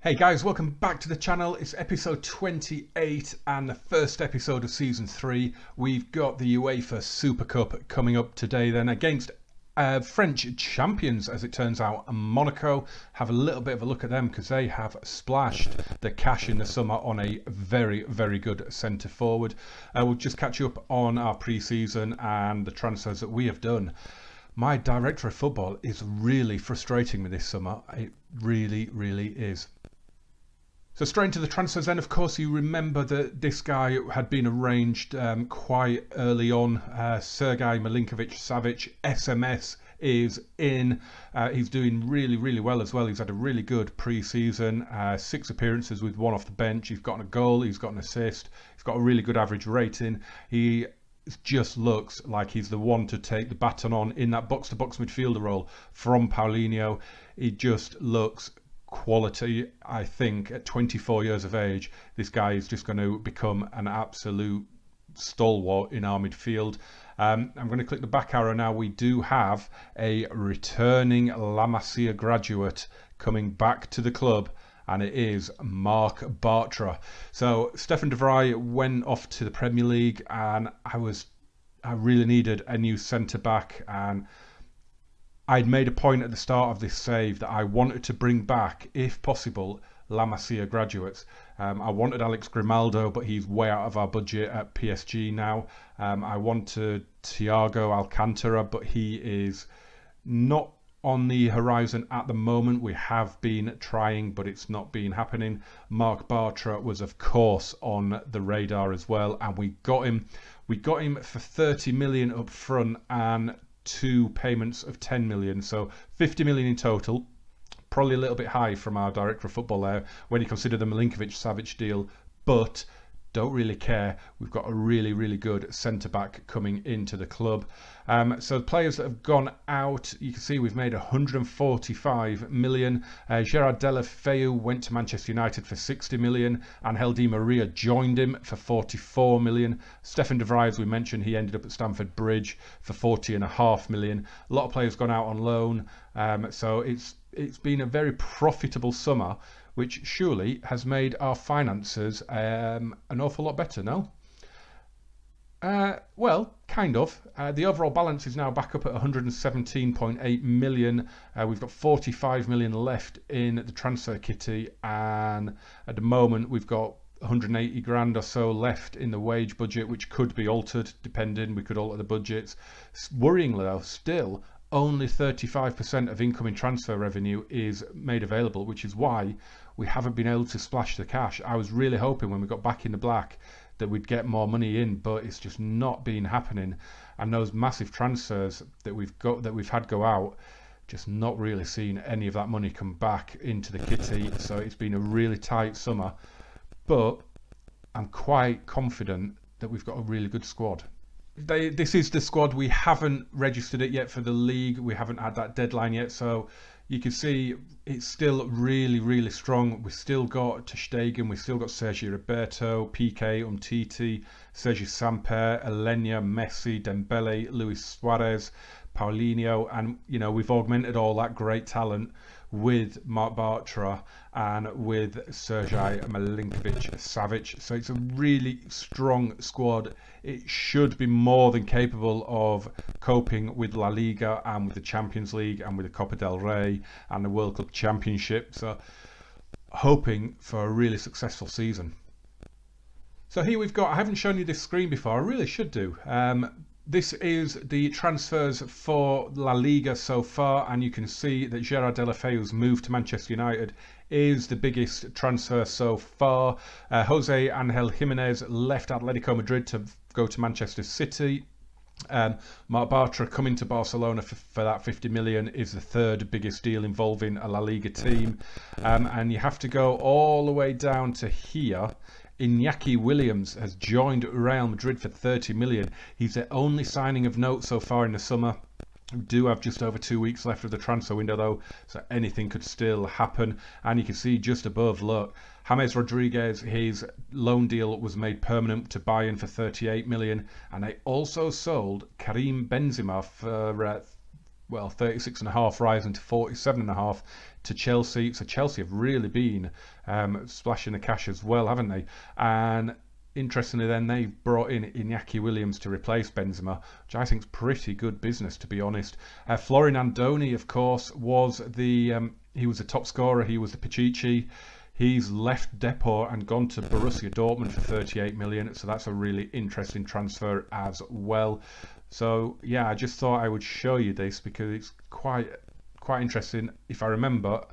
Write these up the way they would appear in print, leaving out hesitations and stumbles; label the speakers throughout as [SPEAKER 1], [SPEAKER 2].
[SPEAKER 1] Hey guys, welcome back to the channel. It's episode 28 and the first episode of season 3. We've got the UEFA Supercup coming up today then against French champions, as it turns out, Monaco. Have a little bit of a look at them because they have splashed the cash in the summer on a very, very good centre forward. We'll just catch you up on our pre-season and the transfers that we have done. My director of football is really frustrating me this summer. It really, really is. So straight into the transfers then, of course, you remember that this guy had been arranged quite early on. Sergei Milinkovic-Savic, SMS, is in. He's doing really, really well as well. He's had a really good pre-season, 6 appearances with 1 off the bench. He's got a goal, he's got an assist, he's got a really good average rating. He just looks like he's the one to take the baton on in that box-to-box midfielder role from Paulinho. He just looks quality. I think at 24 years of age, this guy is just going to become an absolute stalwart in our midfield. I'm going to click the back arrow now. We do have a returning La Masia graduate coming back to the club, and it is Marc Bartra. So Stefan de Vrij went off to the Premier League, and I really needed a new centre back, and I'd made a point at the start of this save that I wanted to bring back, if possible, La Masia graduates. I wanted Alex Grimaldo, but he's way out of our budget at PSG now. I wanted Thiago Alcantara, but he is not on the horizon at the moment. We have been trying, but it's not been happening. Marc Bartra was, of course, on the radar as well, and we got him. We got him for 30 million up front and 2 payments of 10 million, so 50 million in total. Probably a little bit high from our director of football there when you consider the Milinkovic-Savic deal, but don't really care. We've got a really, really good centre-back coming into the club. So the players that have gone out, you can see we've made 145 million. Gerard Deulofeu went to Manchester United for 60 million. Angel Di Maria joined him for 44 million. Stefan de Vrij, as we mentioned, he ended up at Stamford Bridge for 40.5 million. A lot of players gone out on loan. So it's been a very profitable summer, which surely has made our finances an awful lot better, no? Well, kind of. The overall balance is now back up at 117.8 million. We've got 45 million left in the transfer kitty, and at the moment we've got 180 grand or so left in the wage budget, which could be altered depending. We could alter the budgets. Worryingly though, still only 35% of incoming transfer revenue is made available, which is why we haven't been able to splash the cash. I was really hoping when we got back in the black that we'd get more money in, but it's just not been happening. And those massive transfers that we've had go out, just not really seen any of that money come back into the kitty. So it's been a really tight summer, but I'm quite confident that we've got a really good squad. This is the squad. We haven't registered it yet for the league. We haven't had that deadline yet, so you can see it's still really, really strong. We've still got Ter Stegen, we've still got Sergi Roberto, Piqué, Umtiti, Sergi Samper, Elenia, Messi, Dembele, Luis Suarez, Paulinho, and you know, we've augmented all that great talent with Marc Bartra and with Sergei Milinkovic-Savic. So it's a really strong squad. It should be more than capable of coping with La Liga and with the Champions League and with the Copa del Rey and the World Club Championship. So hoping for a really successful season. So here we've got, I haven't shown you this screen before, I really should do. This is the transfers for La Liga so far, and you can see that Gerard Deulofeu's move to Manchester United is the biggest transfer so far. Jose Angel Jimenez left Atletico Madrid to go to Manchester City. Marc Bartra coming to Barcelona for that 50 million is the 3rd biggest deal involving a La Liga team. And you have to go all the way down to here. Iñaki Williams has joined Real Madrid for 30 million. He's the only signing of note so far in the summer. We do have just over 2 weeks left of the transfer window though, so anything could still happen. And you can see just above, look, James Rodriguez, his loan deal was made permanent to Bayern for 38 million, and they also sold Karim Benzema for well, 36.5 rising to 47.5 to Chelsea. So Chelsea have really been splashing the cash as well, haven't they? And interestingly, then they've brought in Iñaki Williams to replace Benzema, which I think is pretty good business, to be honest. Florin Andoni, of course, was he was the top scorer. He was the Pichichi. He's left Depor and gone to Borussia Dortmund for 38 million. So that's a really interesting transfer as well. So yeah, I just thought I would show you this because it's quite interesting. If I remember,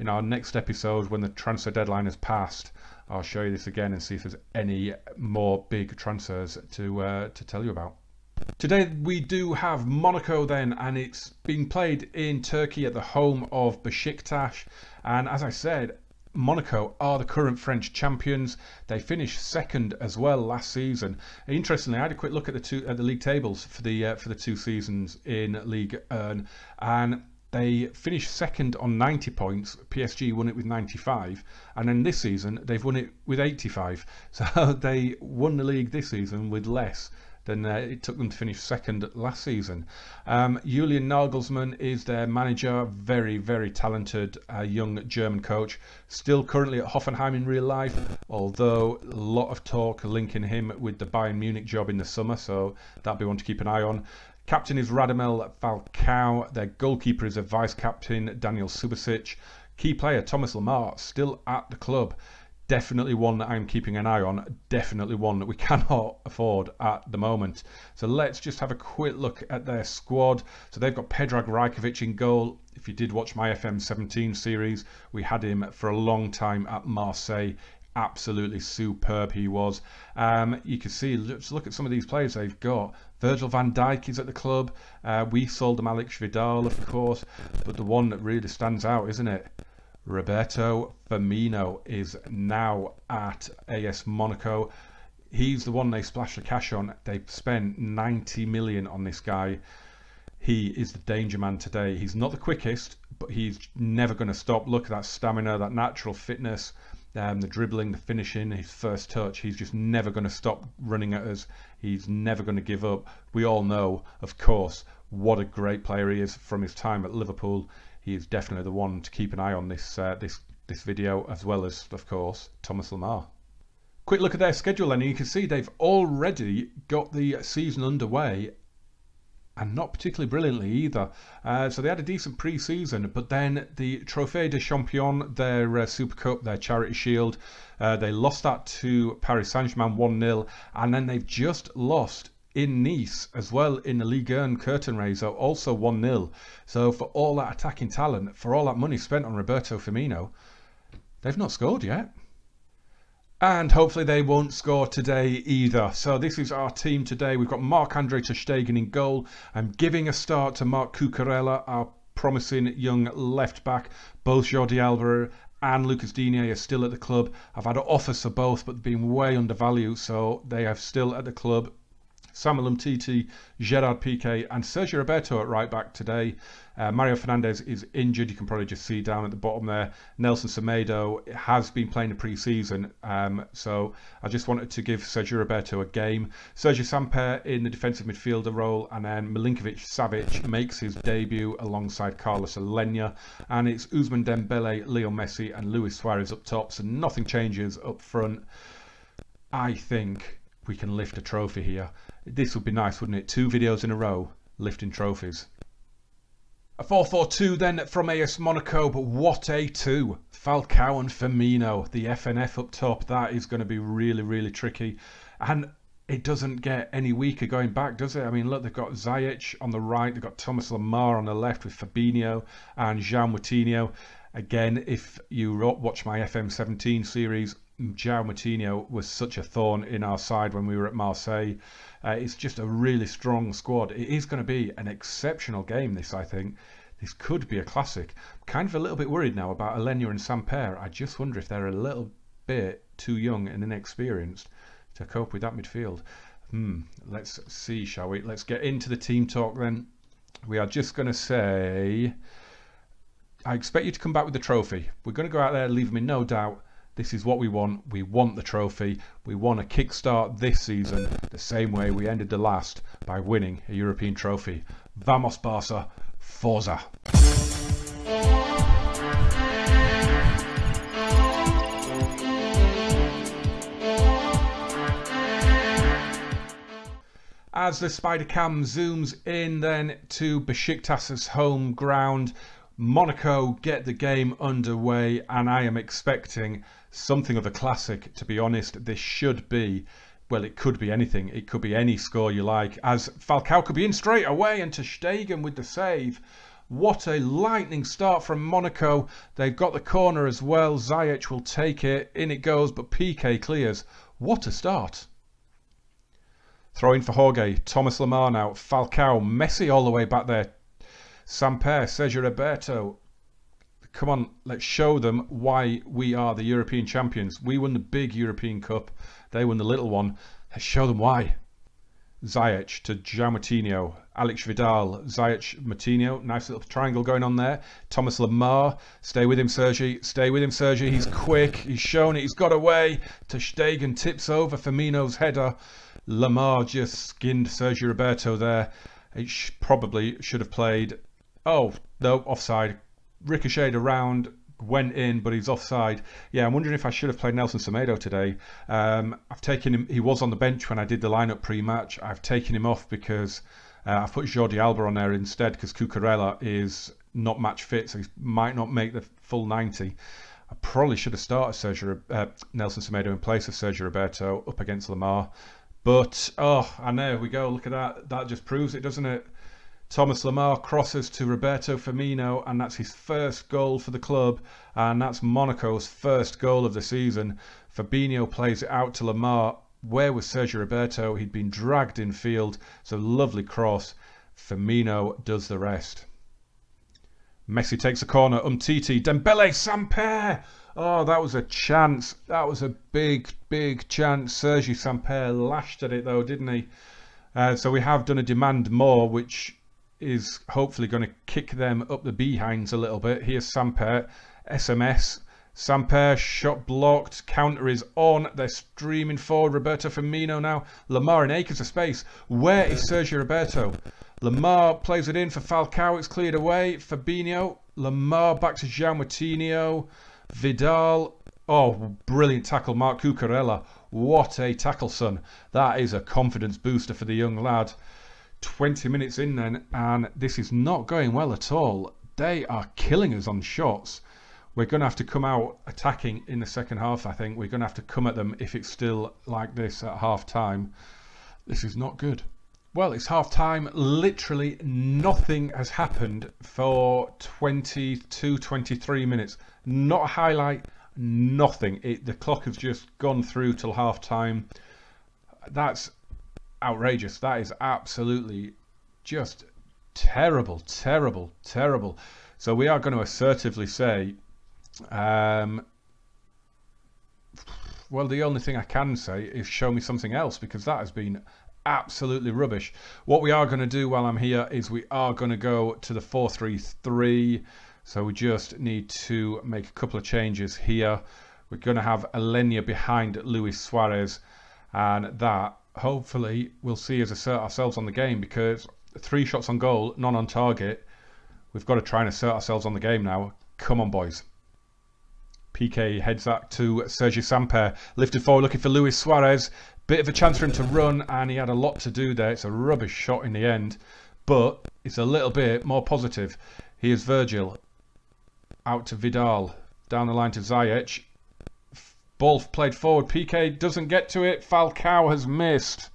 [SPEAKER 1] in our next episode when the transfer deadline has passed, I'll show you this again and see if there's any more big transfers to tell you about. Today we do have Monaco then, and it's being played in Turkey at the home of Besiktas. And as I said, Monaco are the current French champions. They finished second as well last season. Interestingly, I had a quick look at the league tables for the 2 seasons in Ligue 1, and they finished second on 90 points. PSG won it with 95, and then this season they've won it with 85. So they won the league this season with less than it took them to finish second last season. Julian Nagelsmann is their manager, very, very talented young German coach, still currently at Hoffenheim in real life, although a lot of talk linking him with the Bayern Munich job in the summer, so that'll be one to keep an eye on. Captain is Radamel Falcao. Their goalkeeper is a vice-captain, Daniel Subasic. Key player, Thomas Lemar, still at the club. Definitely one that I'm keeping an eye on. Definitely one that we cannot afford at the moment. So let's just have a quick look at their squad. So they've got Predrag Rajkovic in goal. If you did watch my FM17 series, we had him for a long time at Marseille. Absolutely superb he was. You can see, let's look at some of these players they've got. Virgil van Dijk is at the club. We sold them Alex Vidal, of course, but the one that really stands out, isn't it? Roberto Firmino is now at AS Monaco. He's the one they splashed the cash on. They spent 90 million on this guy. He is the danger man today. He's not the quickest, but he's never going to stop. Look at that stamina, that natural fitness, the dribbling, the finishing, his first touch. He's just never going to stop running at us. He's never going to give up. We all know, of course, what a great player he is from his time at Liverpool. He is definitely the one to keep an eye on this video, as well as, of course, Thomas Lemar. Quick look at their schedule then, and you can see they've already got the season underway, and not particularly brilliantly either. So they had a decent pre-season, but then the Trophée des Champions, their Super Cup, their charity shield, they lost that to Paris Saint-Germain 1-0, and then they've just lost in Nice as well in the Ligue 1 curtain raiser, also 1-0. So for all that attacking talent, for all that money spent on Roberto Firmino, they've not scored yet. And hopefully they won't score today either. So this is our team today. We've got Marc-Andre ter Stegen in goal. I'm giving a start to Marc Cucurella, our promising young left back. Both Jordi Alba and Lucas Digne are still at the club. I've had offers for both, but they've been way undervalued, so they are still at the club. Samuel Umtiti, Gerard Piqué and Sergio Roberto at right back today. Mario Fernandes is injured. You can probably just see down at the bottom there. Nelson Semedo has been playing the pre-season, so I just wanted to give Sergio Roberto a game. Sergio Samper in the defensive midfielder role, and then Milinkovic-Savic makes his debut alongside Carlos Alenya, and it's Ousmane Dembele, Leo Messi and Luis Suarez up top, so nothing changes up front. I think we can lift a trophy here. This would be nice, wouldn't it? 2 videos in a row lifting trophies. A 4-4-2 then from AS Monaco, but what a 2. Falcao and Firmino, the FNF up top. That is going to be really, really tricky. And it doesn't get any weaker going back, does it? I mean, look, they've got Ziyech on the right. They've got Thomas Lemar on the left with Fabinho and João Moutinho. Again, if you watch my FM17 series, João Moutinho was such a thorn in our side when we were at Marseille. It's just a really strong squad. It is going to be an exceptional game, this, I think. This could be a classic. I'm kind of a little bit worried now about Alenya and Samper. I just wonder if they're a little bit too young and inexperienced to cope with that midfield. Let's see, shall we? Let's get into the team talk then. We are just going to say, I expect you to come back with the trophy. We're going to go out there, leave them in no doubt. This is what we want. We want the trophy. We want to kickstart this season the same way we ended the last, by winning a European trophy. Vamos Barca, Forza. As the Spider Cam zooms in then to Besiktas's home ground, Monaco get the game underway, and I am expecting something of a classic, to be honest. This should be, well, it could be anything. It could be any score you like, as Falcao could be in straight away and ter Stegen with the save. What a lightning start from Monaco. They've got the corner as well. Ziyech will take it. In it goes, but Piqué clears. What a start. Throw in for Jorge. Thomas Lemar now. Falcao. Messi all the way back there. Samper. Sergio Roberto. Come on, let's show them why we are the European champions. We won the big European Cup. They won the little one. Let's show them why. Ziyech to João Moutinho. Alex Vidal. Ziyech, Moutinho. Nice little triangle going on there. Thomas Lemar. Stay with him, Sergi. Stay with him, Sergi. He's quick. He's shown it. He's got away. Ter Stegen tips over Firmino's header. Lemar just skinned Sergio Roberto there. It probably should have played. Oh, no, offside. Ricocheted around, went in, but he's offside. Yeah, I'm wondering if I should have played Nelson Semedo today. I've taken him. He was on the bench when I did the lineup pre-match. I've taken him off because I've put Jordi Alba on there instead, because Cucurella is not match fit, so he might not make the full 90. I probably should have started Nelson Semedo in place of Sergio Roberto up against Lemar. But, oh, and there we go. Look at that. That just proves it, doesn't it? Thomas Lemar crosses to Roberto Firmino, and that's his first goal for the club, and that's Monaco's first goal of the season. Fabinho plays it out to Lemar. Where was Sergio Roberto? He'd been dragged in field. It's a lovely cross. Firmino does the rest. Messi takes a corner. Umtiti. Dembele. Samper. Oh, that was a chance. That was a big, big chance. Sergi Samper lashed at it though, didn't he? So we have done a demand more, which is hopefully going to kick them up the behinds a little bit. Here's Samper. SMS. Samper, shot blocked. Counter is on. They're streaming forward. Roberto Firmino now. Lemar in acres of space. Where is Sergio Roberto? Lemar plays it in for Falcao. It's cleared away. Fabinho. Lemar back to João Moutinho. Vidal. Oh, brilliant tackle. Marc Cucurella. What a tackle, son. That is a confidence booster for the young lad. 20 minutes in then, and this is not going well at all. They are killing us on shots. We're going to have to come out attacking in the second half, I think. We're going to have to come at them if it's still like this at half time. This is not good. Well, it's half time. Literally nothing has happened for 22, 23 minutes. Not a highlight, nothing. The clock has just gone through till half time. That's outrageous. That is absolutely just terrible, terrible, terrible. So we are going to assertively say, well, the only thing I can say is show me something else, because that has been absolutely rubbish. What we are going to do while I'm here is we are going to go to the 4-3-3. So we just need to make a couple of changes here. We're going to have Alenia behind Luis Suarez, and that hopefully we'll see us assert ourselves on the game, because 3 shots on goal, none on target. We've got to try and assert ourselves on the game now. Come on, boys. Piqué heads that to Sergi Samper. Lifted forward looking for Luis Suarez. Bit of a chance for him to run, and he had a lot to do there. It's a rubbish shot in the end, but it's a little bit more positive. Here's Virgil. Out to Vidal. Down the line to Ziyech. Ball played forward. Piqué doesn't get to it. Falcao has missed.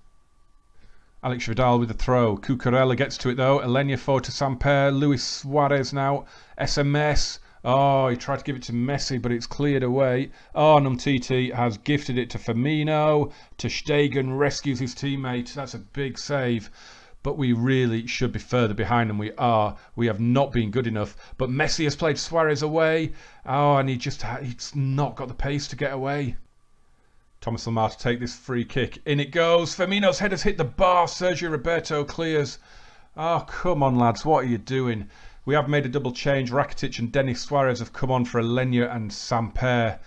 [SPEAKER 1] Alex Vidal with the throw. Cucurella gets to it though. Alenia forward to Samper. Luis Suarez now. SMS. Oh, he tried to give it to Messi, but it's cleared away. Oh, Umtiti has gifted it to Firmino. Ter Stegen rescues his teammate. That's a big save. But we really should be further behind than we are. We have not been good enough. But Messi has played Suarez away. Oh, and he's not got the pace to get away. Thomas Lemar to take this free kick. In it goes. Firmino's head has hit the bar. Sergio Roberto clears. Oh, come on, lads. What are you doing? We have made a double change. Rakitic and Denis Suarez have come on for Alenia and Samper.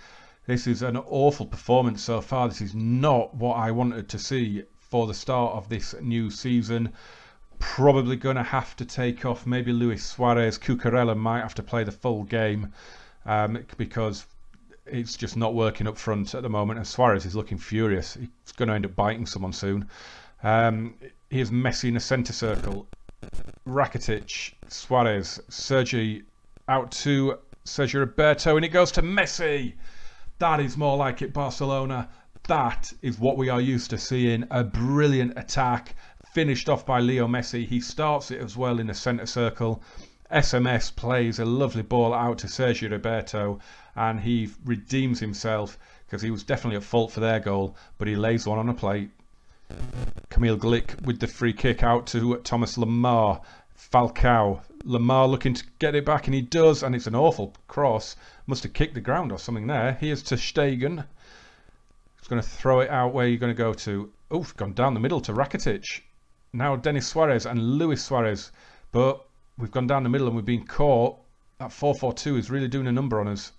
[SPEAKER 1] This is an awful performance so far. This is not what I wanted to see for the start of this new season. probably going to have to take off maybe Luis Suarez. Cucurella might have to play the full game because it's just not working up front at the moment, and Suarez is looking furious. He's going to end up biting someone soon. Here's Messi in the centre circle. Rakitic, Suarez, Sergi out to Sergio Roberto, and it goes to Messi. That is more like it, Barcelona. That is what we are used to seeing. A brilliant attack finished off by Leo Messi. He starts it as well in the centre circle. SMS plays a lovely ball out to Sergio Roberto, and he redeems himself because he was definitely at fault for their goal, but he lays one on a plate. Camille Glick with the free kick out to Thomas Lemar. Falcao. Lemar looking to get it back, and he does, and it's an awful cross. Must have kicked the ground or something there. Here's to Stegen. He's going to throw it out. Where are you going to go to? Oh, gone down the middle to Rakitic. Now Denis Suarez and Luis Suarez. But we've gone down the middle and we've been caught. That 4-4-2 is really doing a number on us.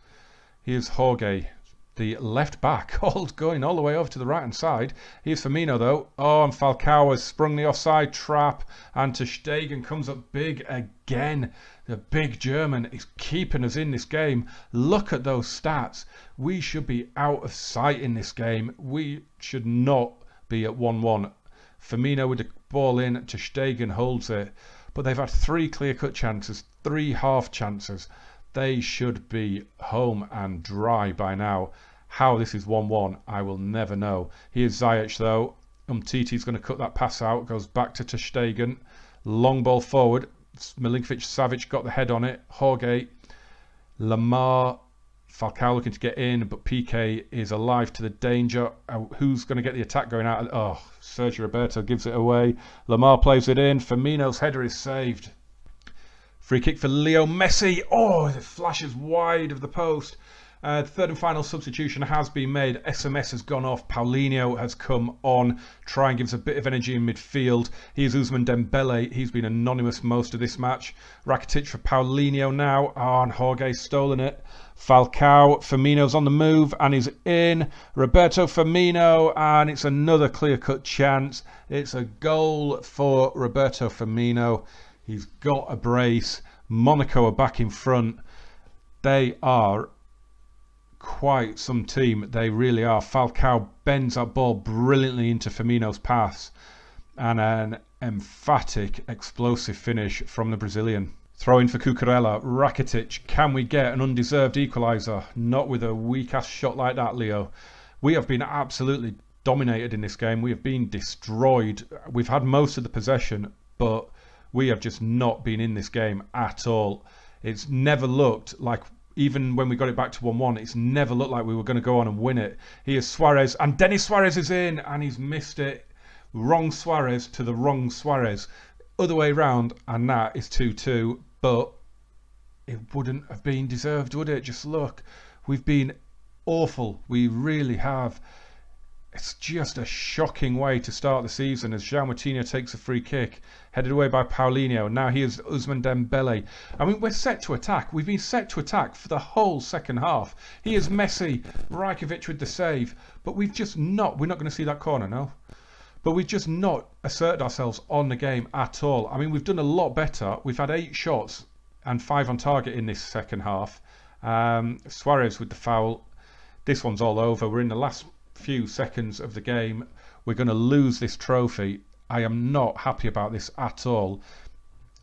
[SPEAKER 1] Here's Jorge, the left back, going all the way over to the right hand side. Here's Firmino though. Oh, and Falcao has sprung the offside trap, and ter Stegen comes up big again. The big German is keeping us in this game. Look at those stats. We should be out of sight in this game. We should not be at 1-1. Firmino with the ball in, ter Stegen holds it, but they've had 3 clear-cut chances, 3 half chances. They should be home and dry by now. How this is 1-1, I will never know. Here's Ziyech though. Umtiti's going to cut that pass out. Goes back to ter Stegen. Long ball forward. Milinkovic-Savic got the head on it. Jorge. Lemar. Falcao looking to get in, but PK is alive to the danger. Who's going to get the attack going out? Oh, Sergio Roberto gives it away. Lemar plays it in. Firmino's header is saved. Free kick for Leo Messi. Oh, it flashes wide of the post. Third and final substitution has been made. SMS has gone off. Paulinho has come on. Try and gives a bit of energy in midfield. Here's Ousmane Dembele. He's been anonymous most of this match. Rakitic for Paulinho now. Oh, and Jorge's stolen it. Falcao. Firmino's on the move and he's in. Roberto Firmino, and it's another clear-cut chance. It's a goal for Roberto Firmino. He's got a brace. Monaco are back in front. They are quite some team. They really are. Falcao bends that ball brilliantly into Firmino's pass, and an emphatic, explosive finish from the Brazilian. Throw in for Cucurella. Rakitic. Can we get an undeserved equaliser? Not with a weak-ass shot like that, Leo. We have been absolutely dominated in this game. We have been destroyed. We've had most of the possession, but we have just not been in this game at all. It's never looked like, even when we got it back to 1-1, it's never looked like we were going to go on and win it. Here's Suarez, and Denis Suarez is in, and he's missed it. Wrong Suarez to the wrong Suarez. Other way round, and that is 2-2, but it wouldn't have been deserved, would it? Just look, we've been awful. We really have. It's just a shocking way to start the season as João Moutinho takes a free kick, headed away by Paulinho. Now here's Ousmane Dembele. I mean, we're set to attack. We've been set to attack for the whole second half. Here's Messi, Rajkovic with the save, but we're not going to see that corner, no? But we've just not asserted ourselves on the game at all. I mean, we've done a lot better. We've had 8 shots and 5 on target in this second half. Suarez with the foul. This one's all over. We're in the last few seconds of the game. We're going to lose this trophy. I am not happy about this at all.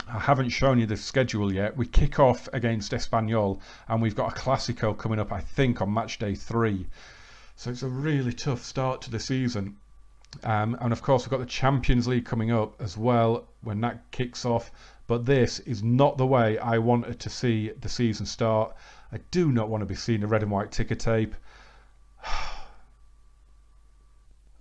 [SPEAKER 1] I haven't shown you the schedule yet. We kick off against Espanyol, and we've got a Clásico coming up, I think, on match day 3. So it's a really tough start to the season. And of course we've got the Champions League coming up as well when that kicks off. But this is not the way I wanted to see the season start. I do not want to be seeing the red and white ticker tape.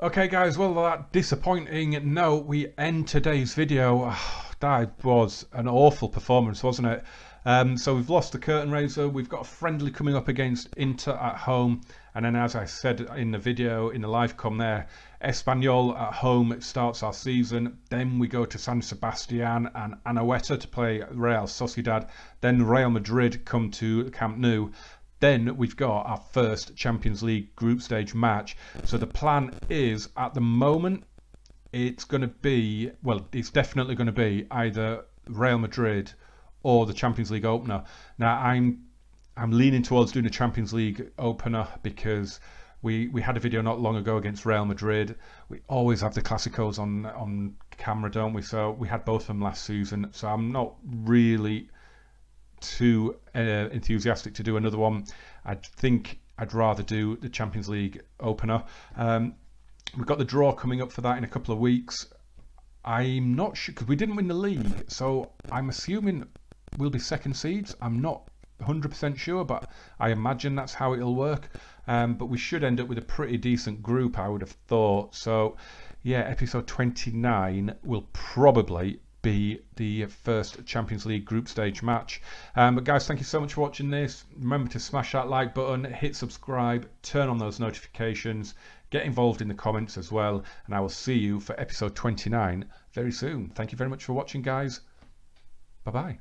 [SPEAKER 1] Okay guys, well, that disappointing note, we end today's video. That was an awful performance, wasn't it? So we've lost the curtain raiser. We've got a friendly coming up against Inter at home, and then, as I said in the video, in the live com there, Espanyol at home, it starts our season. Then we go to San Sebastian and Anoeta to play Real Sociedad. Then Real Madrid come to Camp Nou. Then we've got our first Champions League group stage match. So the plan is, at the moment, it's going to be, well, it's definitely going to be either Real Madrid or the Champions League opener. Now, I'm leaning towards doing a Champions League opener because we had a video not long ago against Real Madrid. We always have the Clásicos on camera, don't we? So we had both of them last season. So I'm not really too enthusiastic to do another one. I think I'd rather do the Champions League opener. We've got the draw coming up for that in a couple of weeks. I'm not sure, because we didn't win the league, so I'm assuming we'll be second seeds. I'm not 100% sure, but I imagine that's how it'll work. But we should end up with a pretty decent group, I would have thought. So yeah, episode 29 will probably be the first Champions League group stage match. But guys, thank you so much for watching this. Remember to smash that like button, hit subscribe, turn on those notifications, get involved in the comments as well, and I will see you for episode 29 very soon. Thank you very much for watching, guys. Bye bye.